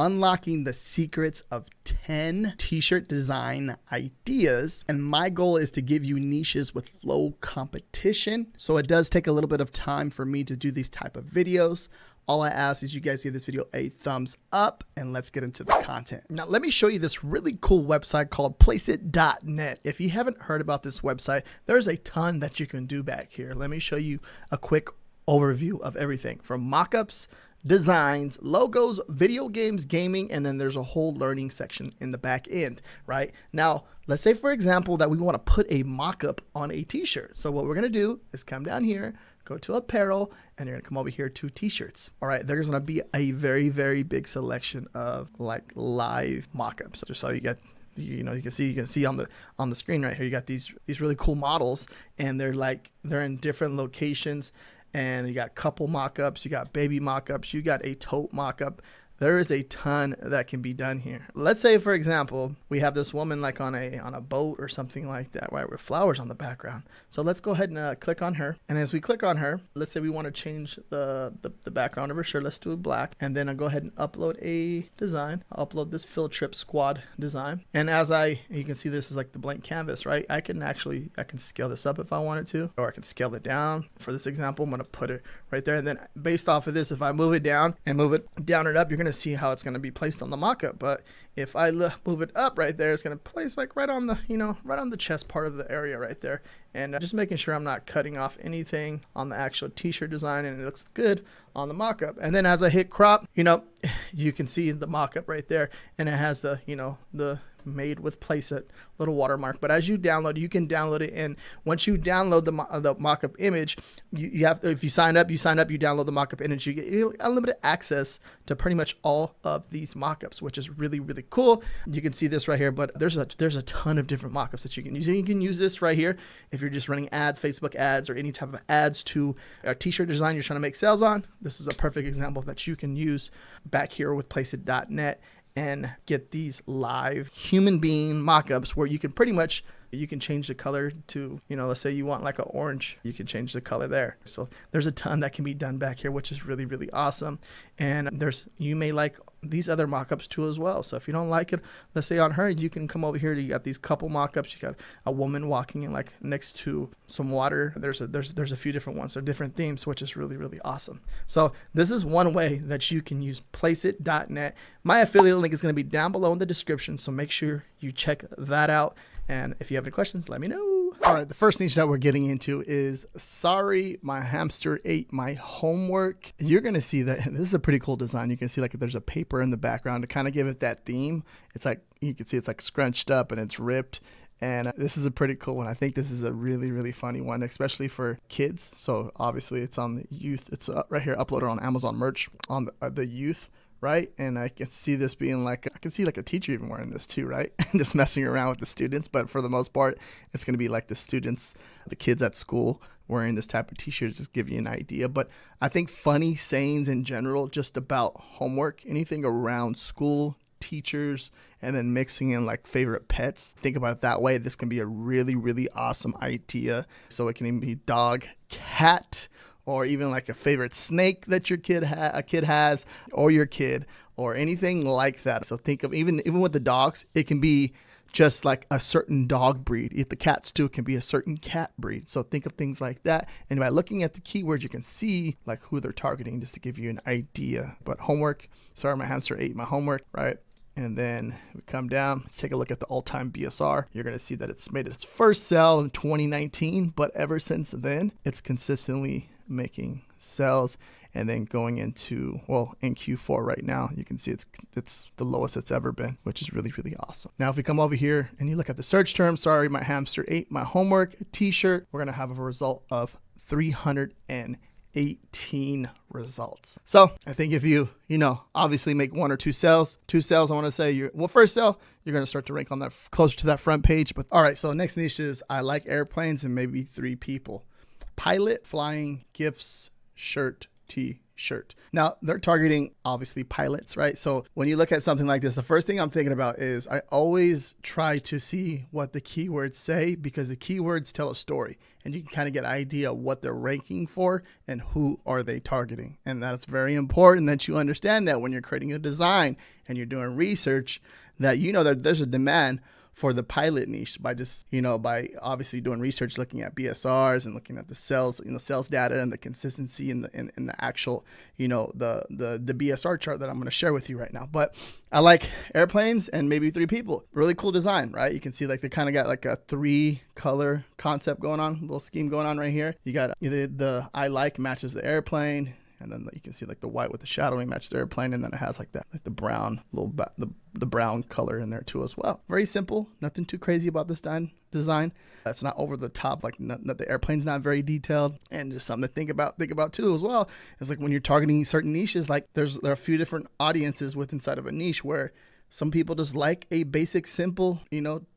unlocking the secrets of 10 t-shirt design ideas. And my goal is to give you niches with low competition. So it does take a little bit of time for me to do these type of videos. All I ask is you guys give this video a thumbs up, and let's get into the content. Now, let me show you this really cool website called Placeit.net. If you haven't heard about this website, there's a ton that you can do back here. Let me show you a quick overview of everything from mockups, designs, logos, video games, gaming, and then there's a whole learning section in the back end, right? Now, let's say, for example, that we want to put a mockup on a t-shirt. So what we're going to do is come down here, go to apparel, and you're going to come over here to t-shirts. All right, there's going to be a very, very big selection of like live mockups. Just so you get, you can see on the screen right here, you got these really cool models, and they're in different locations. And you got couple mock-ups, you got baby mock-ups, you got a tote mock-up. There is a ton that can be done here. Let's say, for example, we have this woman like on a boat or something like that, right, with flowers on the background. So let's go ahead and click on her. And as we click on her, let's say we want to change the background of her shirt. Let's do it black. And then I'll go ahead and upload a design. I'll upload this Field Trip Squad design. And you can see this is like the blank canvas, right? I can scale this up if I wanted to, or I can scale it down. For this example, I'm going to put it right there. And then based off of this, if I move it down and up, you're going to see how it's going to be placed on the mock-up. But if I move it up right there, it's going to place like right on the chest part of the area right there. And just making sure I'm not cutting off anything on the actual t-shirt design, and it looks good on the mock-up. And then as I hit crop, you can see the mock-up right there, and it has the made with Placeit little watermark. But as you download, you can download it, and once you download the mock-up image, if you sign up, you download the mock-up image, you get unlimited access to pretty much all of these mock-ups, which is really, really cool. You can see this right here, but there's a ton of different mock-ups that you can use. You can use this right here if you're just running ads, Facebook ads, or any type of ads to a t-shirt design you're trying to make sales on. This is a perfect example that you can use back here with Placeit.net and get these live human being mock-ups where you can change the color to, let's say you want like an orange, you can change the color there. So there's a ton that can be done back here, which is really, really awesome. And you may like these other mock-ups too as well. So if you don't like it, let's say on her, you can come over here. You got these couple mock-ups. You got a woman walking in like next to some water. There's a few different ones. They're different themes, which is really, really awesome. So this is one way that you can use Placeit.net. My affiliate link is going to be down below in the description. So make sure you check that out. And if you have any questions, let me know. All right, the first niche that we're getting into is sorry, my hamster ate my homework. You're going to see that this is a pretty cool design. You can see like there's a paper in the background to kind of give it that theme. It's like, you can see it's like scrunched up and it's ripped. And this is a pretty cool one. I think this is a really, really funny one, especially for kids. So obviously it's on the youth. It's right here, uploaded on Amazon merch on the youth. Right. And I can see this being like, I can see like a teacher even wearing this too, right? Just messing around with the students. But for the most part, it's going to be like the students, the kids at school wearing this type of t-shirt, just give you an idea. But I think funny sayings in general, just about homework, anything around school, teachers, and then mixing in like favorite pets. Think about it that way. This can be a really, really awesome idea. So it can even be dog, cat, or even like a favorite snake that your kid has, or your kid, or anything like that. So think of even with the dogs, it can be just like a certain dog breed. If the cats too, it can be a certain cat breed. So think of things like that. And by looking at the keywords, you can see like who they're targeting, just to give you an idea. But homework, sorry, my hamster ate my homework, right? And then we come down, let's take a look at the all-time BSR. You're going to see that it's made its first sell in 2019, but ever since then, it's consistently making sales. And then going into, in Q4 right now, you can see it's the lowest it's ever been, which is really, really awesome. Now, if we come over here and you look at the search term, sorry, my hamster ate my homework t-shirt, we're going to have a result of 318 results. So I think if you obviously make one or two sales, I want to say first sale, you're going to start to rank on that closer to that front page. But all right, so next niche is I like airplanes and maybe 3 people. Pilot, flying, gifts, shirt, t-shirt. shirt. Now they're targeting obviously pilots, right? So when you look at something like this, the first thing I'm thinking about is I always try to see what the keywords say, because the keywords tell a story and you can kind of get an idea of what they're ranking for and who are they targeting. And that's very important that you understand that when you're creating a design and you're doing research, that you know that there's a demand for the pilot niche by just, by obviously doing research, looking at BSRs and looking at the sales, sales data and the consistency in the actual, the BSR chart that I'm going to share with you right now. But I like airplanes and maybe 3 people. Really cool design, right? You can see like they kind of got like a 3 color concept going on, little scheme going on right here. You got either the I like matches the airplane, and then you can see like the white with the shadowing match the airplane, and then it has like that, like the brown the brown color in there too as well. Very simple, nothing too crazy about this design. That's not over the top, like not the airplane's not very detailed, and just something to think about too as well. It's like when you're targeting certain niches, like there are a few different audiences with inside of a niche where some people just like a basic, simple,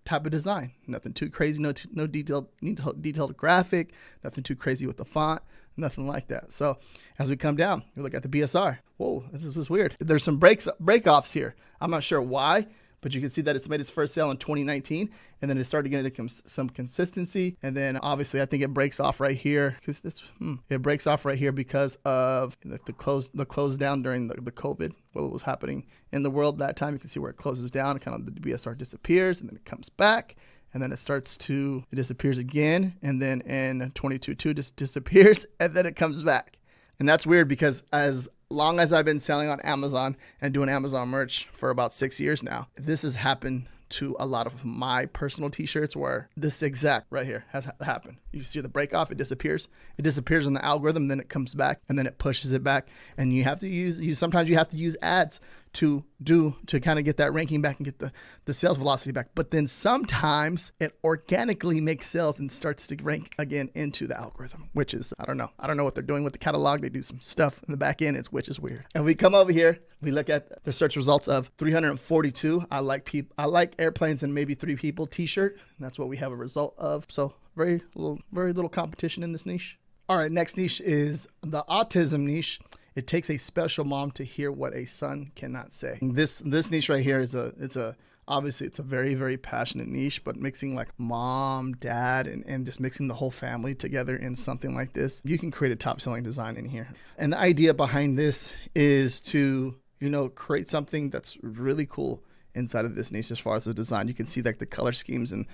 type of design. Nothing too crazy, no detailed graphic, nothing too crazy with the font. Nothing like that. So as we come down, we look at the BSR. Whoa, this is weird. There's some breakoffs here. I'm not sure why, but you can see that it's made its first sale in 2019, and then it started getting some consistency. And then obviously I think it breaks off right here it breaks off right here because of the close down during the COVID, what was happening in the world that time. You can see where it closes down, kind of the BSR disappears, and then it comes back. And then it disappears again. And then in 22.2 just disappears, and then it comes back. And that's weird because as long as I've been selling on Amazon and doing Amazon merch for about 6 years now, this has happened to a lot of my personal t-shirts where this exact right here has happened. You see the break off, it disappears in the algorithm, then it comes back, and then it pushes it back. And you have to sometimes you have to use ads to kind of get that ranking back and get the sales velocity back. But then sometimes it organically makes sales and starts to rank again into the algorithm, which is, I don't know what they're doing with the catalog. They do some stuff in the back end, which is weird. And we come over here, we look at the search results of 342. I like airplanes and maybe 3 people t-shirt. And that's what we have a result of. So very little competition in this niche. All right, next niche is the autism niche. It takes a special mom to hear what a son cannot say. This niche right here is obviously it's a very, very passionate niche, but mixing like mom, dad, and just mixing the whole family together in something like this, you can create a top selling design in here. And the idea behind this is to, create something that's really cool inside of this niche as far as the design. You can see like the color schemes and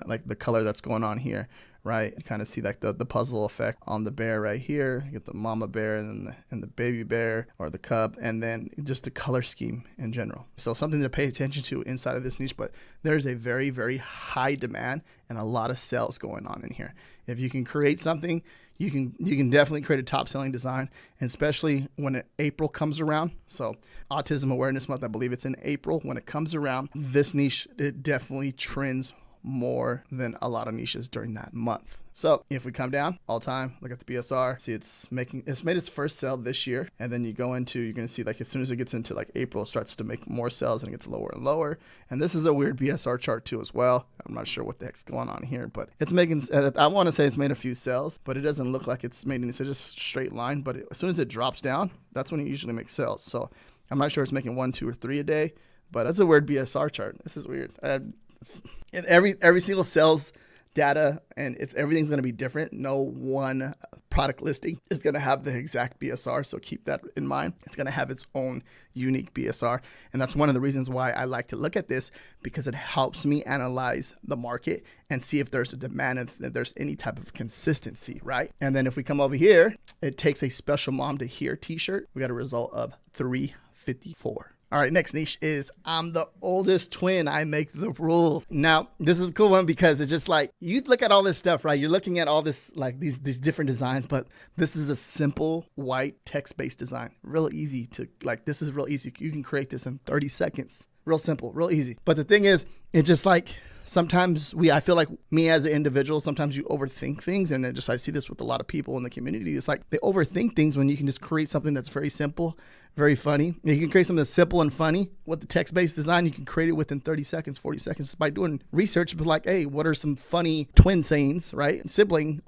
like the color that's going on here, right? You kind of see like the puzzle effect on the bear right here. You get the mama bear and the baby bear or the cub, and then just the color scheme in general. So something to pay attention to inside of this niche, but there's a very, very high demand and a lot of sales going on in here. If you can create something, you can definitely create a top selling design, and especially when April comes around. So Autism Awareness Month, I believe it's in April. When it comes around, this niche, it definitely trends more than a lot of niches during that month. So if we come down all time, look at the BSR, see it's made its first sale this year. And then you're going to see like as soon as it gets into like April, it starts to make more sales and it gets lower and lower. And this is a weird BSR chart too as well. I'm not sure what the heck's going on here, but it's making, I want to say it's made a few sales, but it doesn't look like it's made any, it's just straight line. But as soon as it drops down, that's when it usually makes sales. So I'm not sure it's making 1, 2, or 3 a day, but that's a weird BSR chart. This is weird. Every single sales data, and everything's going to be different. No one product listing is going to have the exact BSR, so keep that in mind. It's going to have its own unique BSR, and that's one of the reasons why I like to look at this, because it helps me analyze the market and see if there's a demand and if there's any type of consistency, right? And then if we come over here, it takes a special mom to hear t-shirt. We got a result of 354. All right, next niche is I'm the oldest twin. I make the rules. Now, this is a cool one because it's just like, you look at all this stuff, right? You're looking at all this, like these different designs, but this is a simple white text-based design. Real easy to, like, this is real easy. You can create this in 30 seconds. Real simple, real easy. But the thing is, it just like, sometimes I feel like me as an individual, sometimes you overthink things. And I see this with a lot of people in the community. It's like they overthink things when you can just create something that's very simple, very funny. You can create something that's simple and funny with the text-based design. You can create it within 30 seconds, 40 seconds by doing research. But like, hey, what are some funny twin sayings, right? Sibling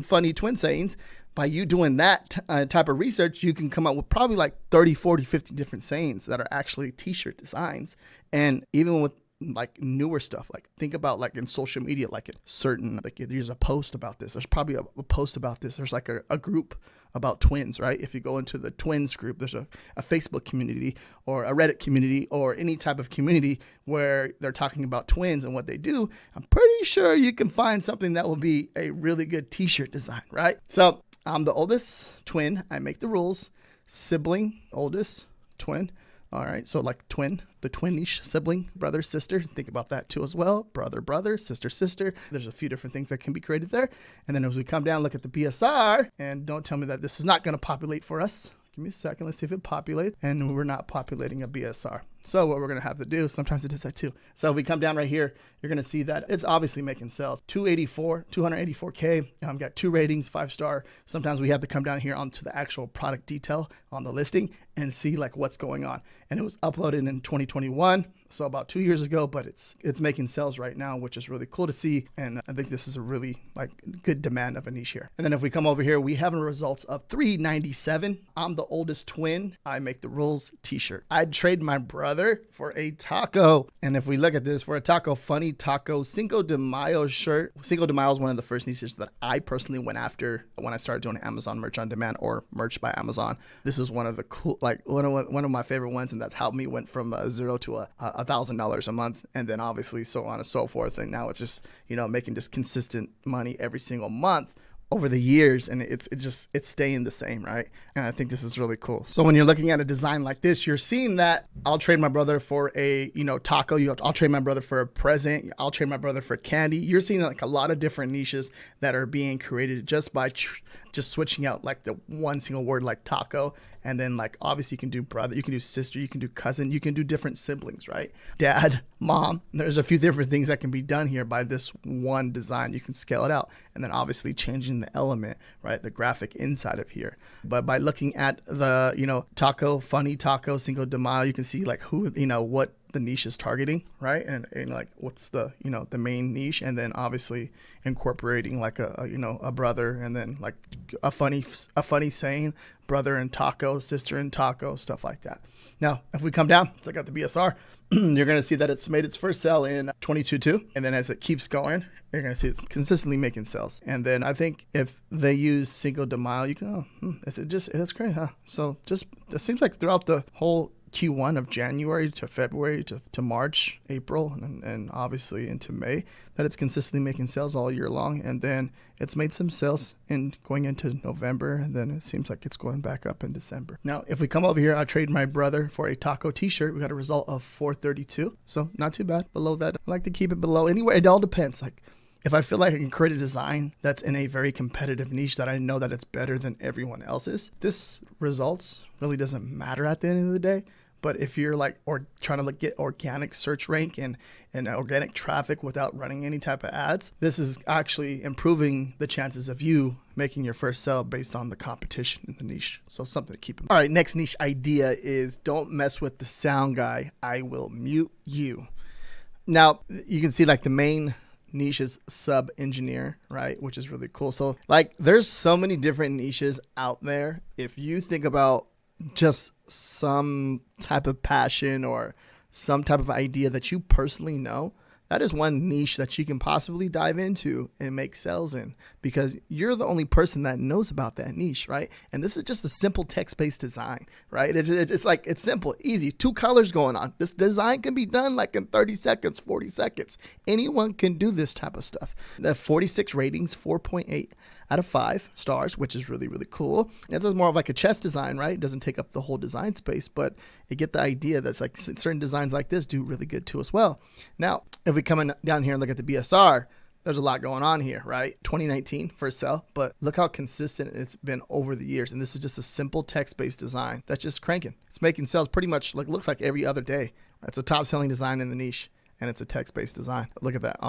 funny twin sayings. by you doing that type of research, you can come up with probably like 30, 40, 50 different sayings that are actually t-shirt designs. And even with like newer stuff, like think about like in social media, like certain, like there's a post about this, there's probably a post about this, there's like a group about twins, right? If you go into the twins group, there's a Facebook community or a Reddit community or any type of community where they're talking about twins and what they do. I'm pretty sure you can find something that will be a really good t-shirt design, right? So I'm the oldest twin. I make the rules. Sibling, oldest, twin. All right, so like twin, the twin-ish sibling, brother, sister. Think about that too as well. Brother, brother, sister, sister. There's a few different things that can be created there. And then as we come down, look at the BSR, and don't tell me that this is not going to populate for us. Give me a second. Let's see if it populates. And we're not populating a BSR. So what we're going to have to do, sometimes it does that too. So if we come down right here, you're going to see that it's obviously making sales. 284K. Got 2 ratings, 5-star. Sometimes we have to come down here onto the actual product detail on the listing and see like what's going on. And it was uploaded in 2021. So about 2 years ago, but it's making sales right now, which is really cool to see. And I think this is a really like good demand of a niche here. And then if we come over here, we have results of 397. I'm the oldest twin. I make the rules t-shirt. I'd trade my brother for a taco. And if we look at this, for a taco, funny taco, Cinco de Mayo shirt. Cinco de Mayo is one of the first niches that I personally went after when I started doing Amazon merch on demand or merch by Amazon. This is one of the cool, like one of my favorite ones. And that's how me went from zero to $1,000 a month, and then obviously so on and so forth. And now it's just, making just consistent money every single month over the years, and it's staying the same, right? And I think this is really cool. So when you're looking at a design like this, you're seeing that I'll trade my brother for a taco. I'll trade my brother for a present. I'll trade my brother for candy. You're seeing like a lot of different niches that are being created just by just switching out like the one single word like taco. And then like obviously you can do brother, you can do sister, you can do cousin, you can do different siblings, right? Dad, mom. There's a few different things that can be done here by this one design. You can scale it out, and then obviously changing the element, right? The graphic inside of here. But by looking at the, taco, funny taco, Cinco de Mayo, you can see like who, what the niche is targeting, right? And like what's the, the main niche, and then obviously incorporating like a brother, and then like a funny saying, brother and taco, sister and taco, stuff like that. Now, if we come down, let's look at the BSR. You're going to see that it's made its first sell in 22.2. And then as it keeps going, you're going to see it's consistently making sales. And then I think if they use Cinco de Mayo, you can, it's great, huh? So it seems like throughout the whole Q1 of January to February to March, April, and obviously into May, that it's consistently making sales all year long. And then it's made some sales in going into November, and then it seems like it's going back up in December. Now, if we come over here, I trade my brother for a taco t-shirt. We got a result of 432. So not too bad. Below that, I like to keep it below. Anyway, it all depends. Like if I feel like I can create a design that's in a very competitive niche that I know that it's better than everyone else's, this results really doesn't matter at the end of the day. But if you're like trying to get organic search rank and organic traffic without running any type of ads, this is actually improving the chances of you making your first sale based on the competition in the niche. So something to keep in mind. All right, next niche idea is don't mess with the sound guy. I will mute you. Now, you can see like the main niche is sub engineer, right? Which is really cool. So like there's so many different niches out there. If you think about just some type of passion or some type of idea that you personally know, that is one niche that you can possibly dive into and make sales in, because you're the only person that knows about that niche, right? And this is just a simple text-based design, right? It's simple, easy, 2 colors going on. This design can be done like in 30 seconds, 40 seconds. Anyone can do this type of stuff. The 46 ratings, 4.8 out of 5 stars, which is really, really cool. It's more of like a chest design, right? It doesn't take up the whole design space, but you get the idea that's like certain designs like this do really good too as well. Now, if we come in down here and look at the BSR, there's a lot going on here, right? 2019 first sell, but look how consistent it's been over the years. And this is just a simple text-based design that's just cranking. It's making sales pretty much like looks like every other day. It's a top selling design in the niche. and it's a text-based design. Look at that.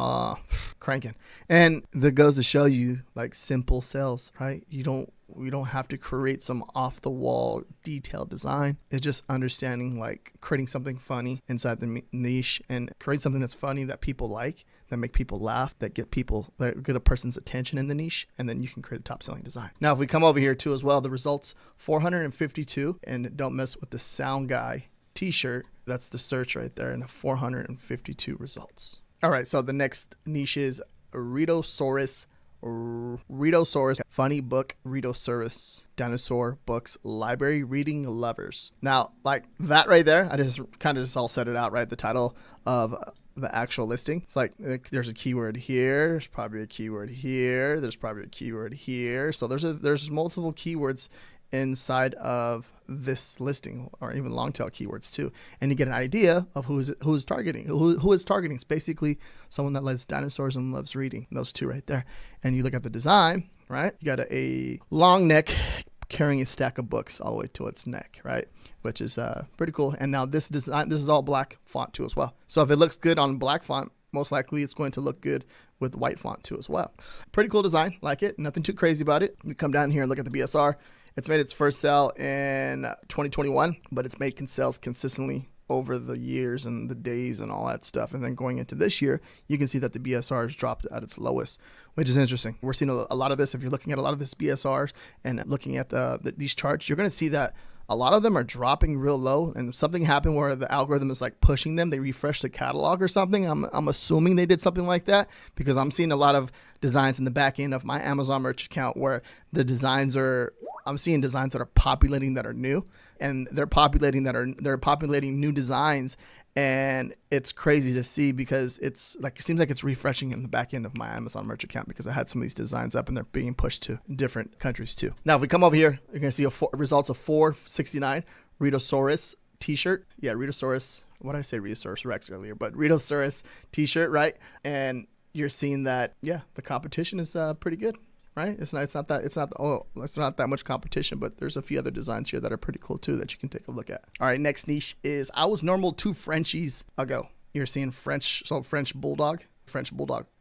Cranking. And that goes to show you, like, simple sales, right? We don't have to create some off-the-wall detailed design. It's just understanding, like, creating something funny inside the niche and create something that's funny that people like, that make people laugh, that get a person's attention in the niche, and then you can create a top-selling design. Now, if we come over here too as well, the results 452, and don't mess with the Sound Guy t-shirt. That's the search right there, and 452 results. All right, so the next niche is Rhedosaurus, funny book, Rhedosaurus, dinosaur books, library reading lovers. Now, like that right there, I just kind of just all set it out, right? The title of the actual listing. It's like there's a keyword here, there's probably a keyword here, there's probably a keyword here. So there's multiple keywords inside of this listing, or even long tail keywords too, and you get an idea of who's targeting. Who is targeting? It's basically someone that loves dinosaurs and loves reading. Those two right there. And you look at the design, right? You got a long neck carrying a stack of books all the way to its neck, right? Which is pretty cool. And now this design, this is all black font too as well. So if it looks good on black font, most likely it's going to look good with white font too as well. Pretty cool design, like it. Nothing too crazy about it. We come down here and look at the BSR. It's made its first sale in 2021, but it's making sales consistently over the years and the days and all that stuff. And then going into this year, you can see that the BSR has dropped at its lowest, which is interesting. We're seeing a lot of this. If you're looking at a lot of this BSRs and looking at these charts, you're going to see that a lot of them are dropping real low, and something happened where the algorithm is like pushing them. They refreshed the catalog or something. I'm assuming they did something like that, because I'm seeing a lot of designs in the back end of my Amazon merch account where I'm seeing designs that are populating that are new, and they're populating new designs. And it's crazy to see, because it seems like it's refreshing in the back end of my Amazon merch account, because I had some of these designs up and they're being pushed to different countries too. Now, if we come over here, you're going to see results of 469 Rhedosaurus t-shirt. Yeah, Rhedosaurus. What did I say? Rhedosaurus Rex earlier, but Rhedosaurus t-shirt, right? And you're seeing that, yeah, the competition is pretty good. Right? It's not that much competition, but there's a few other designs here that are pretty cool too that you can take a look at. All right, next niche is I was normal 2 Frenchies ago. You're seeing French Bulldog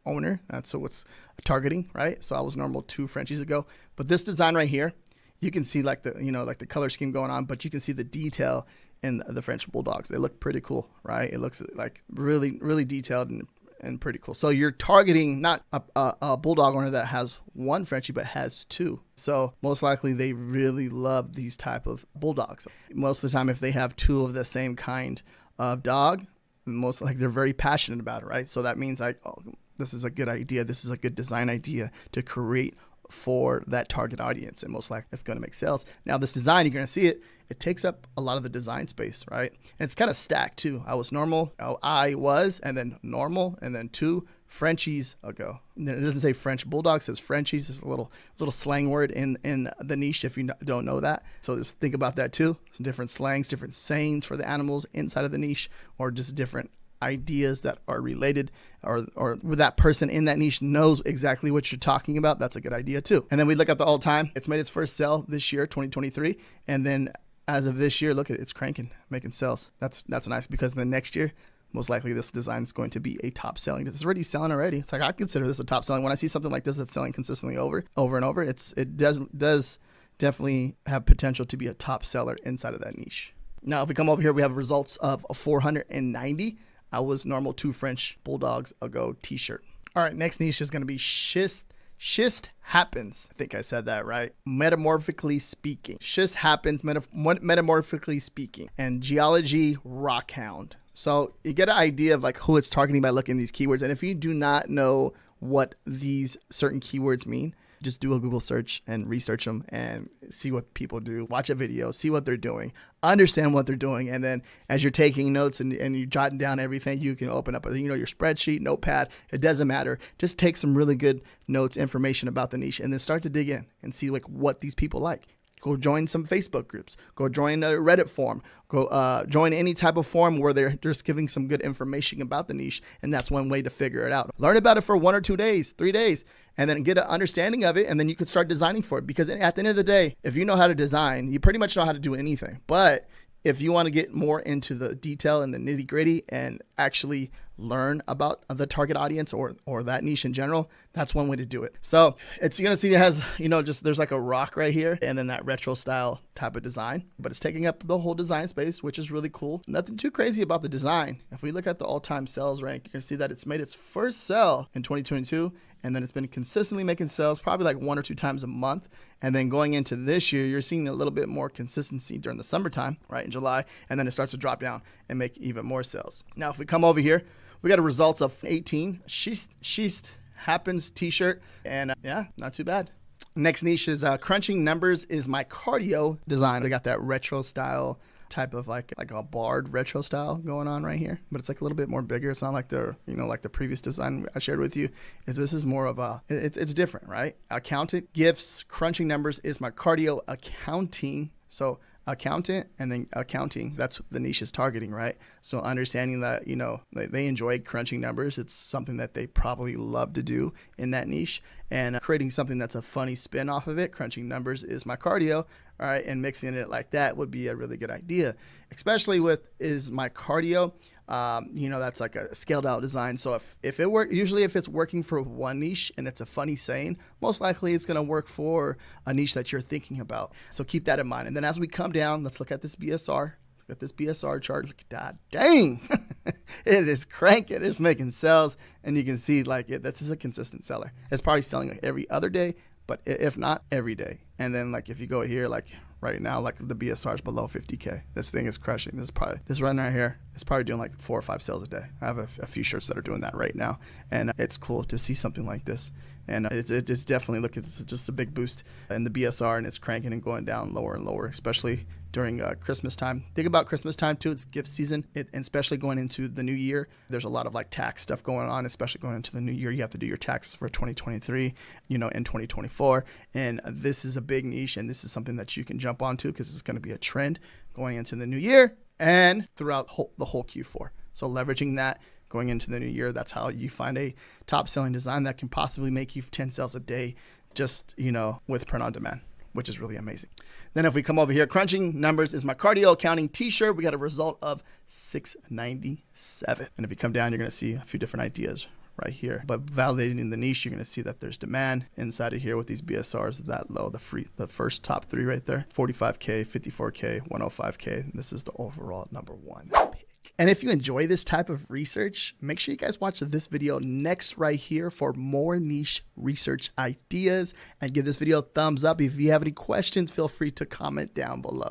owner. That's what's targeting, right? So I was normal 2 Frenchies ago. But this design right here, you can see like the color scheme going on, but you can see the detail in the French Bulldogs. They look pretty cool, right? It looks like really, really detailed and pretty cool. So you're targeting not a Bulldog owner that has 1 Frenchie, but has 2. So most likely they really love these type of Bulldogs. Most of the time, if they have 2 of the same kind of dog, most likely they're very passionate about it, right? So that means like, oh, this is a good idea. This is a good design idea to create for that target audience, and most likely it's going to make sales. Now this design, you're going to see it takes up a lot of the design space, right? And it's kind of stacked too. I was, and then normal, and then 2 Frenchies ago. And it doesn't say French Bulldog, it says Frenchies. It's a little slang word in the niche if you don't know that. So just think about that too. Some different slangs, different sayings for the animals inside of the niche, or just different ideas that are related, or that person in that niche knows exactly what you're talking about. That's a good idea too. And then we look at the all time. It's made its first sale this year, 2023, and then as of this year, look at it, it's cranking, making sales. That's nice, because the next year, most likely this design is going to be a top selling. It's already selling already. It's like, I consider this a top selling. When I see something like this that's selling consistently over and over, it does definitely have potential to be a top seller inside of that niche. Now, if we come over here, we have results of 490. I was normal 2 French Bulldogs ago t-shirt. All right, next niche is going to be Sheist Happens. I think I said that right. Metamorphically speaking. Sheist Happens, metaphorically speaking. And Geology Rockhound. So you get an idea of like who it's targeting by looking at these keywords. And if you do not know what these certain keywords mean, just do a Google search and research them and see what people do. Watch a video, see what they're doing, understand what they're doing. And then as you're taking notes and you're jotting down everything, you can open up your spreadsheet, notepad. It doesn't matter. Just take some really good notes, information about the niche, and then start to dig in and see like what these people like. Go join some Facebook groups. Go join a Reddit forum. Go join any type of forum where they're just giving some good information about the niche, and that's one way to figure it out. Learn about it for 1 or 2 days, 3 days, and then get an understanding of it, and then you can start designing for it. Because at the end of the day, if you know how to design, you pretty much know how to do anything. But if you want to get more into the detail and the nitty gritty and actually learn about the target audience or that niche in general, that's one way to do it. So it's, you're going to see it has, just there's like a rock right here and then that retro style type of design, but it's taking up the whole design space, which is really cool. Nothing too crazy about the design. If we look at the all-time sales rank, you can see that it's made its first sell in 2022. And then it's been consistently making sales probably like 1 or 2 times a month. And then going into this year, you're seeing a little bit more consistency during the summertime, right, in July. And then it starts to drop down and make even more sales. Now, if we come over here, we got a results of 18 Sheist Happens t-shirt. And yeah, not too bad. Next niche is crunching numbers is my cardio design. They got that retro style type of like a barred retro style going on right here, but it's like a little bit more bigger. It's not like the like the previous design I shared with you. This is more of a it's different, right? Accountant gifts crunching numbers is my cardio accounting. So accountant and then accounting, that's what the niche is targeting, right? So understanding that they enjoy crunching numbers, it's something that they probably love to do in that niche, and creating something that's a funny spin off of it. Crunching numbers is my cardio. All right, and mixing it like that would be a really good idea, especially with is my cardio. That's like a scaled out design. So if it works, usually if it's working for one niche and it's a funny saying, most likely it's going to work for a niche that you're thinking about. So keep that in mind. And then as we come down, let's look at this BSR. Look at this BSR chart. Look at that. Dang, it is cranking. It's making sales, and you can see this is a consistent seller. It's probably selling like every other day, but if not every day. And then like if you go here, like right now, like the BSR is below 50K. This thing is crushing. This run right here is probably doing like 4 or 5 sales a day. I have a few shirts that are doing that right now, and it's cool to see something like this. And it's definitely, look at this, it's just a big boost in the BSR, and it's cranking and going down lower and lower, especially during Christmas time. Think about Christmas time too. It's gift season, and especially going into the new year. There's a lot of like tax stuff going on, especially going into the new year. You have to do your taxes for 2023, in 2024. And this is a big niche, and this is something that you can jump onto because it's going to be a trend going into the new year and throughout the whole Q4. So leveraging that going into the new year, that's how you find a top selling design that can possibly make you 10 sales a day just, with print on demand, which is really amazing. Then if we come over here, crunching numbers is my cardio accounting t-shirt. We got a result of 697. And if you come down, you're going to see a few different ideas right here. But validating the niche, you're going to see that there's demand inside of here with these BSRs that low. The first top 3 right there, 45K, 54K, 105K. This is the overall number 1 pick. And if you enjoy this type of research, make sure you guys watch this video next right here for more niche research ideas, and give this video a thumbs up. If you have any questions, feel free to comment down below.